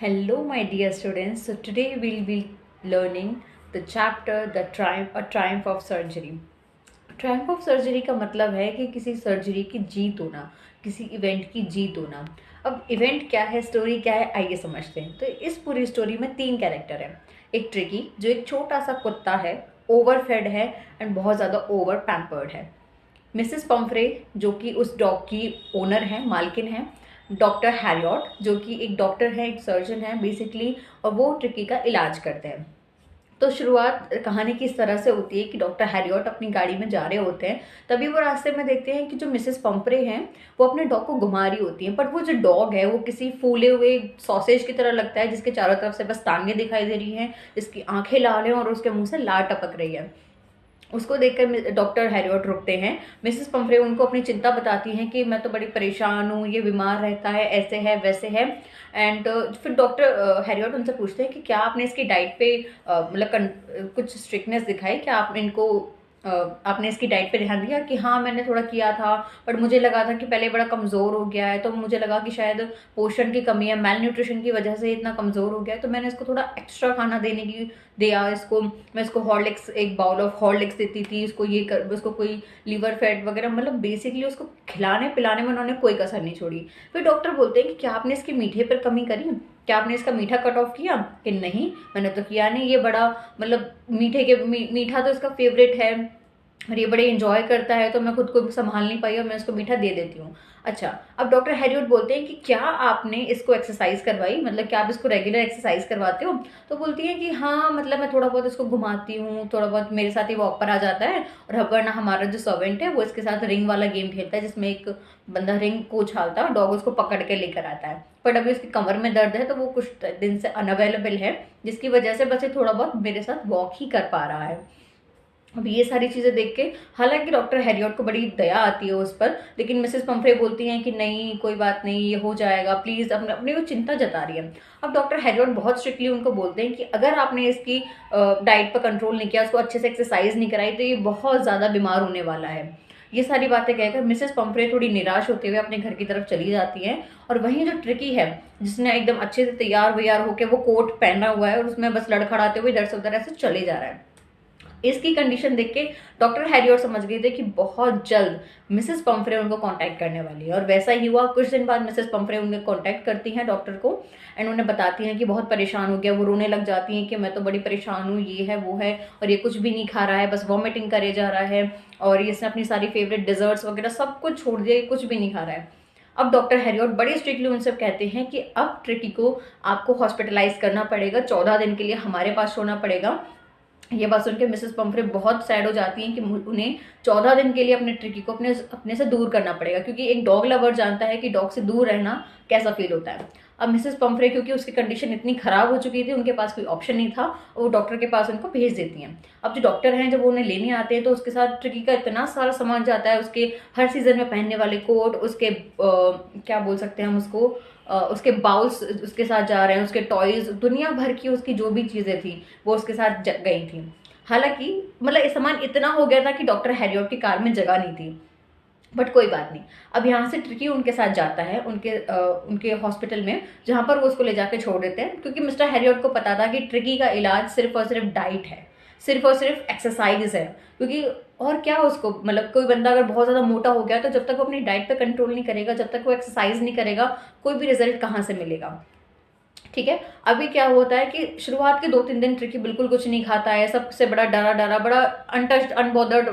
Hello, my dear students. So today we'll be learning the chapter the triumph of surgery. Triumph of surgery का मतलब है कि किसी surgery की जीत होना, किसी इवेंट की जीत होना। अब इवेंट क्या है, स्टोरी क्या है, आइए समझते हैं। तो इस पूरी स्टोरी में 3 कैरेक्टर हैं। एक ट्रिकी जो एक छोटा सा कुत्ता है, ओवरफेड है एंड बहुत ज़्यादा ओवर पैम्पर्ड है। मिसेस पम्फ्रे जो कि उस डॉग की ओनर है, मालकिन है। डॉक्टर हैरियट जो कि एक डॉक्टर है, एक सर्जन है बेसिकली, और वो ट्रिकी का इलाज करते हैं। तो शुरुआत कहानी की इस तरह से होती है कि डॉक्टर हैरियट अपनी गाड़ी में जा रहे होते हैं। तभी वो रास्ते में देखते हैं कि जो मिसेस पम्परे हैं वो अपने डॉग को घुमा रही होती हैं, बट वो जो डॉग है वो किसी फूले हुए सॉसेज की तरह लगता है, जिसके चारों तरफ से बस टांगे दिखाई दे रही हैं, जिसकी आंखें लाल हैं और उसके मुंह से लार टपक रही है। उसको देखकर डॉक्टर हैरियट रुकते हैं। मिसेस पम्फ्रे उनको अपनी चिंता बताती हैं कि मैं तो बड़ी परेशान हूँ, ये बीमार रहता है, ऐसे है वैसे है। एंड फिर डॉक्टर हैरियट उनसे पूछते हैं कि क्या आपने इसकी डाइट पे मतलब कुछ स्ट्रिक्टनेस दिखाई, क्या आपने इनको आपने इसकी डाइट पे ध्यान दिया? कि हाँ, मैंने थोड़ा किया था, बट मुझे लगा था कि पहले बड़ा कमज़ोर हो गया है, तो मुझे लगा कि शायद पोषण की कमी है, मेल न्यूट्रिशन की वजह से इतना कमज़ोर हो गया है, तो मैंने इसको थोड़ा एक्स्ट्रा खाना देने की दिया इसको। मैं इसको हॉर्लिक्स, एक बाउल ऑफ हॉर्लिक्स देती थी इसको, ये कर उसको कोई लीवर फैट वगैरह, मतलब बेसिकली उसको खिलाने पिलाने में उन्होंने कोई कसर नहीं छोड़ी। फिर डॉक्टर बोलते हैं कि क्या आपने इसके मीठे पर कमी करी, क्या आपने इसका मीठा कट ऑफ किया? कि नहीं, मैंने तो किया नहीं, ये बड़ा मतलब मीठा तो इसका फेवरेट है और ये बड़े इंजॉय करता है, तो मैं खुद को संभाल नहीं पाई और मैं इसको मीठा दे देती हूँ। अच्छा, अब डॉक्टर हैरियट बोलते हैं कि क्या आपने इसको एक्सरसाइज करवाई, मतलब क्या आप इसको रेगुलर एक्सरसाइज करवाते हो? तो बोलती है कि हाँ, मतलब मैं थोड़ा बहुत इसको घुमाती हूँ, थोड़ा बहुत मेरे साथ ही वॉक पर आ जाता है, और वरना हमारा जो सर्वेंट है वो इसके साथ रिंग वाला गेम खेलता है, जिसमें एक बंदा रिंग को उछालता है और डॉग उसको पकड़ के लेकर आता है। बट अभी उसकी कमर में दर्द है, तो वो कुछ दिन से अनअवेलेबल है, जिसकी वजह से बस ये थोड़ा बहुत मेरे साथ वॉक ही कर पा रहा है। अब ये सारी चीज़ें देख के हालांकि डॉक्टर हैरियट को बड़ी दया आती है उस पर, लेकिन मिसेस पम्फ्रे बोलती हैं कि नहीं, कोई बात नहीं, ये हो जाएगा, प्लीज़। अपने अपनी वो चिंता जता रही है। अब डॉक्टर हैरियट बहुत स्ट्रिक्टली उनको बोलते हैं कि अगर आपने इसकी डाइट पर कंट्रोल नहीं किया, उसको अच्छे से एक्सरसाइज नहीं कराई, तो ये बहुत ज़्यादा बीमार होने वाला है। ये सारी बातें कहकर मिसेस पम्फ्रे थोड़ी निराश होते हुए अपने घर की तरफ चली जाती हैं। और वहीं जो ट्रिकी है, जिसने एकदम अच्छे से तैयार व्यार होकर वो कोट पहना हुआ है और उसमें बस लड़खड़ाते हुए इधर से उधर ऐसे चले जा रहा है, इसकी कंडीशन देख के डॉक्टर हैरियट समझ गए थे कि बहुत जल्द मिसेस पम्फ्रे उनको कांटेक्ट करने वाली है। और वैसा ही हुआ। कुछ दिन बाद मिसेस पम्फ्रे उन्हें कांटेक्ट करती हैं डॉक्टर को, एंड उन्हें बताती हैं कि बहुत परेशान हो गया। वो रोने लग जाती हैं कि मैं तो बड़ी परेशान हूँ, ये है वो है, और ये कुछ भी नहीं खा रहा है, बस वॉमिटिंग करे जा रहा है, और इसने अपनी सारी फेवरेट डिजर्ट्स वगैरह सब कुछ छोड़ दिया, कुछ भी नहीं खा रहा है। अब डॉक्टर हैरियट बड़ी स्ट्रिक्टली उनसे कहते हैं कि अब ट्रिकी को आपको हॉस्पिटलाइज करना पड़ेगा, 14 दिन के लिए हमारे पास छोड़ना पड़ेगा। ये बात सुन के मिसेस पम्फ्रे बहुत सैड हो जाती हैं कि उन्हें 14 दिन के लिए अपने ट्रिकी को अपने अपने से दूर करना पड़ेगा, क्योंकि एक डॉग लवर जानता है कि डॉग से दूर रहना कैसा फील होता है। अब मिसेस पम्फ्रे, क्योंकि उसकी कंडीशन इतनी खराब हो चुकी थी, उनके पास कोई ऑप्शन नहीं था, और वो डॉक्टर के पास उनको भेज देती हैं। अब जो डॉक्टर हैं, जब वो उन्हें लेने आते हैं, तो उसके साथ ट्रिकी का इतना सारा सामान जाता है, उसके हर सीजन में पहनने वाले कोट, उसके क्या बोल सकते हैं हम उसको, उसके बाउल्स उसके साथ जा रहे हैं, उसके टॉयज, दुनिया भर की उसकी जो भी चीज़ें थी वो उसके साथ गई थी। हालांकि मतलब ये सामान इतना हो गया था कि डॉक्टर हैरियट की कार में जगह नहीं थी, बट कोई बात नहीं। अब यहाँ से ट्रिकी उनके साथ जाता है उनके हॉस्पिटल में, जहाँ पर वो उसको ले जाके छोड़ देते हैं, क्योंकि मिस्टर हैरियट को पता था कि ट्रिकी का इलाज सिर्फ और सिर्फ डाइट है, सिर्फ और सिर्फ एक्सरसाइज है। क्योंकि और क्या उसको, मतलब कोई बंदा अगर बहुत ज़्यादा मोटा हो गया, तो जब तक वो अपनी डाइट पे कंट्रोल नहीं करेगा, जब तक वो एक्सरसाइज नहीं करेगा, कोई भी रिजल्ट कहाँ से मिलेगा? ठीक है। अभी क्या होता है कि शुरुआत के 2-3 दिन ट्रिकी बिल्कुल कुछ नहीं खाता है, सबसे बड़ा डरा डरा, बड़ा अनटच्ड अनबॉदर्ड,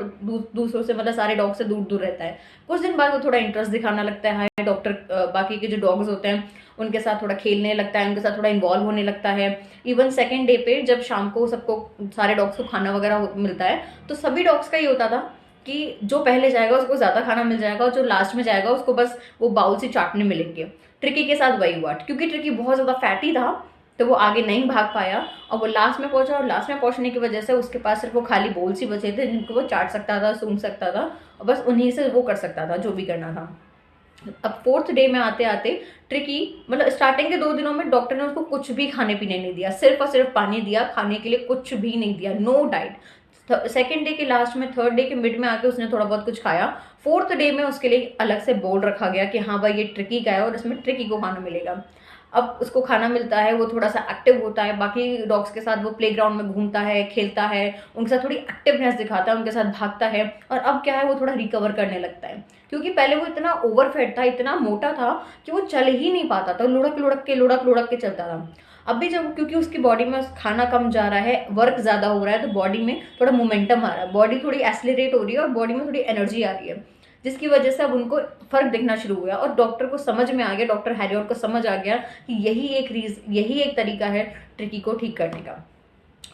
दूसरों से मतलब सारे डॉग से दूर दूर रहता है। कुछ दिन बाद वो थोड़ा इंटरेस्ट दिखाना लगता है डॉक्टर, बाकी के जो डॉग्स होते हैं उनके साथ थोड़ा खेलने लगता है, उनके साथ थोड़ा इन्वॉल्व होने लगता है। इवन सेकेंड डे पे जब शाम को सबको, सारे डॉग्स को खाना वगैरह मिलता है, तो सभी डॉग्स का ये होता था कि जो पहले जाएगा उसको ज़्यादा खाना मिल जाएगा, और जो लास्ट में जाएगा उसको बस वो बाउल से चाटने मिलेंगे। ट्रिकी के साथ वही हुआ, क्योंकि ट्रिकी बहुत ज़्यादा फैटी था, तो वो आगे नहीं भाग पाया, और वो लास्ट में पहुंचा, और लास्ट में पहुंचने की वजह से उसके पास सिर्फ वो खाली बोल सी बचे थे, जिनको वो चाट सकता था, सूंघ सकता था, और बस उन्हीं से वो कर सकता था जो भी करना था। अब 4th डे में आते आते ट्रिकी, मतलब स्टार्टिंग के 2 दिनों में डॉक्टर ने उसको कुछ भी खाने पीने नहीं दिया, सिर्फ और सिर्फ पानी दिया, खाने के लिए कुछ भी नहीं दिया, नो डाइट। सेकेंड डे के लास्ट में, थर्ड डे के मिड में आके उसने थोड़ा बहुत कुछ खाया। 4th डे में उसके लिए अलग से बोर्ड रखा गया कि हाँ भाई, ये ट्रिकी का है और इसमें ट्रिकी को खाना मिलेगा। अब उसको खाना मिलता है, वो थोड़ा सा एक्टिव होता है, बाकी डॉग्स के साथ वो प्लेग्राउंड में घूमता है, खेलता है, उनके साथ थोड़ी एक्टिवनेस दिखाता है, उनके साथ भागता है। और अब क्या है, वो थोड़ा रिकवर करने लगता है, क्योंकि पहले वो इतना ओवरफेड था, इतना मोटा था कि वो चल ही नहीं पाता था, लुढ़क के चलता था। अभी जब, क्योंकि उसकी बॉडी में खाना कम जा रहा है, वर्क ज़्यादा हो रहा है, तो बॉडी में थोड़ा मोमेंटम आ रहा है, बॉडी थोड़ी एक्सेलरेट हो रही है और बॉडी में थोड़ी एनर्जी आ रही है, जिसकी वजह से अब उनको फर्क दिखना शुरू हुआ। और डॉक्टर को समझ में आ गया, डॉक्टर हैरियट को समझ आ गया कि यही एक तरीका है ट्रिकी को ठीक करने का।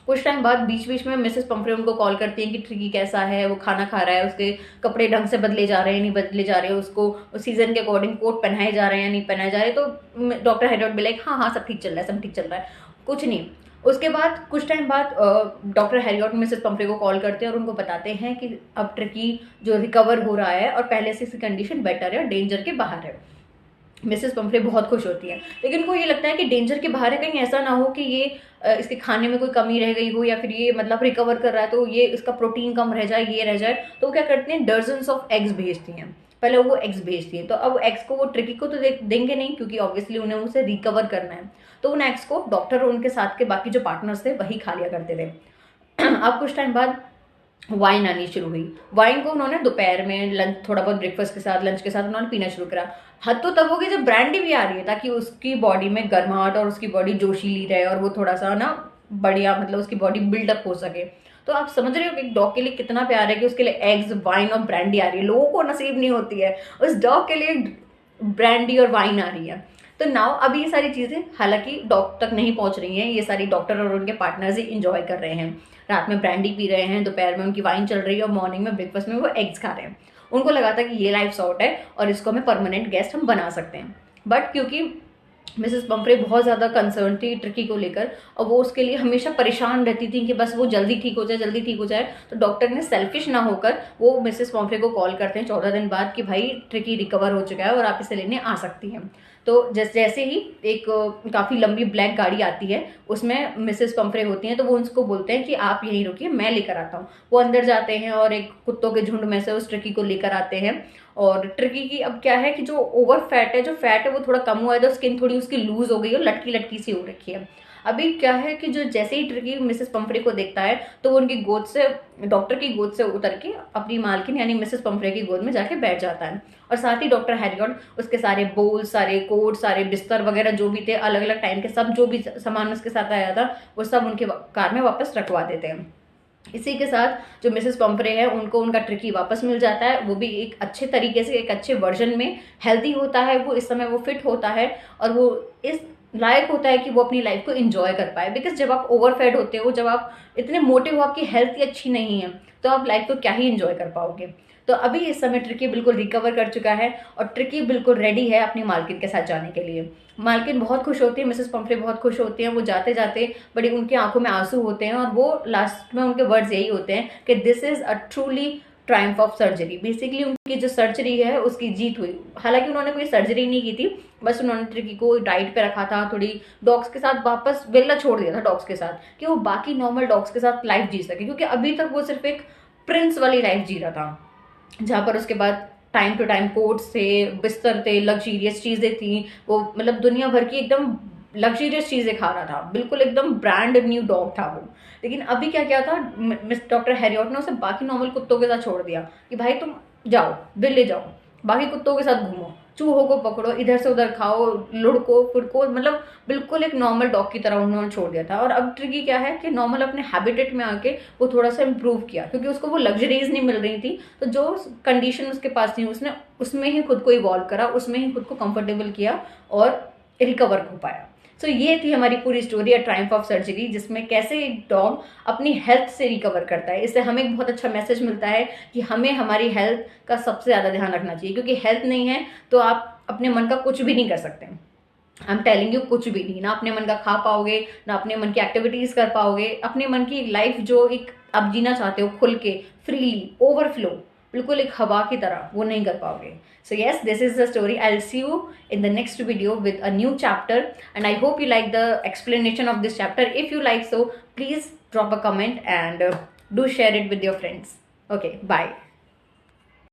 कुछ टाइम बाद बीच बीच में मिसेस पंफ्रे उनको कॉल करती हैं कि ट्रिकी कैसा है, वो खाना खा रहा है, उसके कपड़े ढंग से बदले जा रहे हैं नहीं बदले जा रहे हैं, उसको सीजन के अकॉर्डिंग कोट पहनाए जा रहे हैं या नहीं पहनाए जा रहे। तो डॉक्टर हैरियट भी लाइक हाँ हाँ सब ठीक चल रहा है, सब ठीक चल रहा है, कुछ नहीं। उसके बाद कुछ टाइम बाद डॉक्टर हैरियट मिसेस पंफ्रे को कॉल करते हैं और उनको बताते हैं कि अब ट्रिकी जो रिकवर हो रहा है और पहले से इसकी कंडीशन बेटर है, डेंजर के बाहर है। मिसेस पंफ्रे बहुत खुश होती है, लेकिन उनको ये लगता है कि डेंजर के बाहर है, कहीं ऐसा ना हो कि ये इसके खाने में कोई कमी रह गई हो, या फिर ये मतलब रिकवर कर रहा है तो ये इसका प्रोटीन कम रह जाए, ये रह जाए। तो वो क्या करते हैं, डजन्स ऑफ एग्स भेजती हैं। पहले वो एग्स भेजती है, तो अब एग्स को वो ट्रिकी को तो देंगे नहीं, क्योंकि ऑब्वियसली उन्हें उसे रिकवर करना है। तो उन एग्स को डॉक्टर और उनके साथ के बाकी जो पार्टनर्स थे वही खा लिया करते थे। अब कुछ टाइम बाद वाइन आनी शुरू हुई। वाइन को उन्होंने दोपहर में लंच, थोड़ा बहुत ब्रेकफास्ट के साथ, लंच के साथ उन्होंने पीना शुरू करा। हद तो तब होगी जब ब्रांडी भी आ रही है, ताकि उसकी बॉडी में गर्माहट और उसकी बॉडी जोशीली रहे और वो थोड़ा सा ना बढ़िया, मतलब उसकी बॉडी बिल्डअप हो सके। तो आप समझ रहे हो कि एक डॉग के लिए कितना प्यार है कि उसके लिए एग्स, वाइन और ब्रांडी आ रही है। लोगों को नसीब नहीं होती है, उस डॉग के लिए ब्रांडी और वाइन आ रही है। तो नाउ अभी ये सारी चीज़ें हालांकि डॉग तक नहीं पहुंच रही हैं, ये सारी डॉक्टर और उनके पार्टनर्स ही इंजॉय कर रहे हैं। रात में ब्रांडी पी रहे हैं, दोपहर में उनकी वाइन चल रही है और मॉर्निंग में ब्रेकफास्ट में वो एग्स खा रहे हैं। उनको लगा था कि ये लाइफ शॉर्ट है और इसको हमें परमानेंट गेस्ट हम बना सकते हैं। बट क्योंकि मिसेस पंफ्रे बहुत ज़्यादा कंसर्न थी ट्रिकी को लेकर और वो उसके लिए हमेशा परेशान रहती थी कि बस वो जल्दी ठीक हो जाए, जल्दी ठीक हो जाए। तो डॉक्टर ने सेल्फिश ना होकर वो मिसेस पंफ्रे को कॉल करते हैं 14 दिन बाद कि भाई ट्रिकी रिकवर हो चुका है और आप इसे लेने आ सकती हैं। तो जैसे ही एक काफ़ी लंबी ब्लैक गाड़ी आती है, उसमें मिसेस पंफ्रे होती हैं, तो वो उसको बोलते हैं कि आप यहीं रुकिए, मैं लेकर आता हूँ। वो अंदर जाते हैं और एक कुत्तों के झुंड में से उस ट्रिकी को लेकर आते हैं। और ट्रिकी की अब क्या है कि जो ओवर फैट है, जो फैट है वो थोड़ा कम हुआ है, तो स्किन थोड़ी उसकी लूज हो गई है, लटकी लटकी सी हो रखी है। अभी क्या है कि जो जैसे ही ट्रिकी मिसेस पंफ्रे को देखता है, तो वो उनकी गोद से, डॉक्टर की गोद से उतर के अपनी मालकिन यानी मिसेस पंफ्रे की गोद में जाके बैठ जाता है। और साथ ही डॉक्टर हैरियट उसके सारे बोल, सारे कोट, सारे बिस्तर वगैरह जो भी थे अलग अलग टाइम के, सब जो भी सामान उसके साथ आया था वो सब उनके कार में वापस रखवा देते हैं। इसी के साथ जो मिसेस पंफ्रे है उनको उनका ट्रिकी वापस मिल जाता है, वो भी एक अच्छे तरीके से, एक अच्छे वर्जन में हेल्दी होता है। वो इस समय वो फिट होता है और वो इस लायक होता है कि वो अपनी लाइफ को एंजॉय कर पाए। बिकॉज जब आप ओवरफेड होते हो, जब आप इतने मोटे हो, आपकी हेल्थ ही अच्छी नहीं है, तो आप लाइफ को क्या ही एंजॉय कर पाओगे। तो अभी इस समय ट्रिकी बिल्कुल रिकवर कर चुका है और ट्रिकी बिल्कुल रेडी है अपनी मालकिन के साथ जाने के लिए। मालकिन बहुत खुश होती है, मिसेस पंफ्रे बहुत खुश होती हैं। वो जाते जाते बड़ी उनकी आंखों में आंसू होते हैं और वो लास्ट में उनके वर्ड्स यही होते हैं कि this is a truly Triumph of surgery. Basically उनकी जो सर्जरी है उसकी जीत हुई। हालांकि उन्होंने कोई सर्जरी नहीं की थी, बस उन्होंने ट्रिकी को डाइट पे रखा था, थोड़ी डॉग्स के साथ वापस वेला छोड़ दिया था डॉग्स के साथ, कि वो बाकी नॉर्मल डॉग्स के साथ लाइफ जी सके। क्योंकि अभी तक वो सिर्फ एक प्रिंस वाली लाइफ जी रहा था, जहाँ पर उसके बाद टाइम टू टाइम कोट्स थे, बिस्तर थे, लग्जीरियस चीज़ें थी। वो मतलब दुनिया भर की एकदम लग्जीरियस चीज़ें खा रहा था, बिल्कुल एकदम ब्रांड न्यू डॉग था वो। लेकिन अभी क्या क्या था, मिस डॉक्टर हैरियट ने उसे बाकी नॉर्मल कुत्तों के साथ छोड़ दिया कि भाई तुम जाओ, दिल्ली जाओ, बाकी कुत्तों के साथ घूमो, चूहों को पकड़ो, इधर से उधर खाओ, लुढ़को फुड़को, मतलब बिल्कुल एक नॉर्मल डॉग की तरह उन्होंने छोड़ दिया था। और अब ट्रिकी क्या है कि नॉर्मल अपने हैबिटेट में आके वो थोड़ा सा इम्प्रूव किया, क्योंकि उसको वो लग्जरीज नहीं मिल रही थी। तो जो कंडीशन उसके पास थी उसने उसमें ही खुद को इवॉल्व करा, उसमें ही खुद को कंफर्टेबल किया और रिकवर हो पाया। सो ये थी हमारी पूरी story a Triumph of surgery, जिसमें कैसे एक डॉग अपनी हेल्थ से रिकवर करता है। इससे हमें एक बहुत अच्छा मैसेज मिलता है कि हमें हमारी हेल्थ का सबसे ज़्यादा ध्यान रखना चाहिए, क्योंकि हेल्थ नहीं है तो आप अपने मन का कुछ भी नहीं कर सकते। आई एम टेलिंग यू, कुछ भी नहीं, ना अपने मन का खा पाओगे, ना अपने मन की एक्टिविटीज कर पाओगे, अपने मन की लाइफ जो एक आप जीना चाहते हो खुल के, फ्रीली, ओवरफ्लो, बिल्कुल एक हवा की तरह, वो नहीं कर पाओगे। So yes, this is the story. I'll see you in the next video with a new chapter, and I hope you like the explanation of this chapter. If you like so, please drop a comment and do share it with your friends. Okay, bye.